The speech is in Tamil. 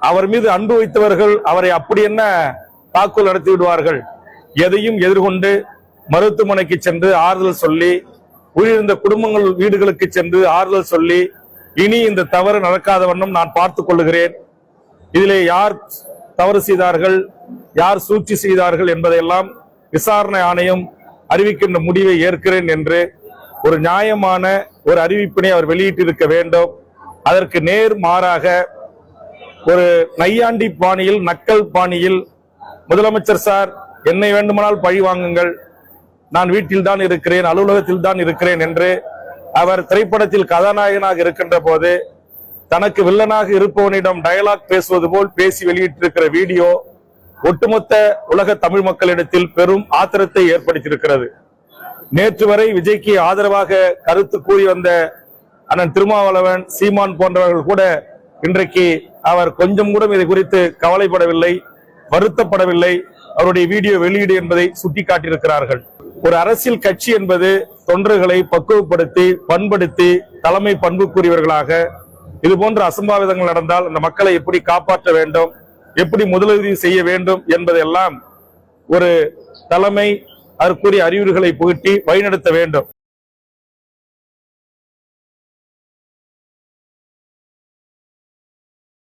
அவர் மீது அன்பு வைத்தவர்கள் அவரை அப்படி என்ன தாக்குதல் நடத்தி விடுவார்கள். எதையும் எதிர்கொண்டு மருத்துவமனைக்கு சென்று ஆறுதல் சொல்லி, உயிரிழந்த குடும்பங்கள் வீடுகளுக்கு சென்று ஆறுதல் சொல்லி, இனி இந்த தவறு நடக்காத வண்ணம் நான் பார்த்துக் கொள்ளுகிறேன், இதிலே யார் தவறு செய்தார்கள், யார் சூழ்ச்சி செய்தார்கள் என்பதையெல்லாம் விசாரணை ஆணையம் அறிவிக்கின்ற முடிவை ஏற்கிறேன் என்று ஒரு நியாயமான ஒரு அறிவிப்பினை அவர் வெளியிட்டிருக்க வேண்டும். அதற்கு நேர் மாறாக ஒரு நையாண்டி பாணியில், நக்கல் பாணியில், முதலமைச்சர் சார் என்னை வேண்டுமானால் பழி வாங்குங்கள், நான் வீட்டில் தான் இருக்கிறேன், அலுவலகத்தில் தான் இருக்கிறேன் என்று அவர் திரைப்படத்தில் கதாநாயகனாக இருக்கின்ற போது தனக்கு வில்லனாக இருப்பவனிடம் டயலாக் பேசுவது போல் பேசி வெளியிட்டிருக்கிற வீடியோ ஒட்டுமொத்த உலக தமிழ் மக்களிடத்தில் பெரும் ஆத்திரத்தை ஏற்படுத்தியிருக்கிறது. நேற்று வரை விஜய்க்கு ஆதரவாக கருத்து கூறி வந்த அண்ணன் திருமாவளவன், சீமான் போன்றவர்கள் கூட இன்றைக்கு அவர் கொஞ்சம் கூட இதை குறித்து கவலைப்படவில்லை, வருத்தப்படவில்லை. அவருடைய வீடியோ வெளியீடு என்பதை சுட்டிக்காட்டியிருக்கிறார்கள். ஒரு அரசியல் கட்சி என்பது தொண்டர்களை பக்குவப்படுத்தி, பண்படுத்தி, தலைமை பண்புக்குரியவர்களாக இது போன்ற அசம்பாவிதங்கள் நடந்தால் அந்த மக்களை எப்படி காப்பாற்ற வேண்டும், எப்படி முதலுதவி செய்ய வேண்டும் என்பதெல்லாம் ஒரு தலைமை அதற்குரிய அறிவுரைகளை புகட்டி வழிநடத்த வேண்டும்.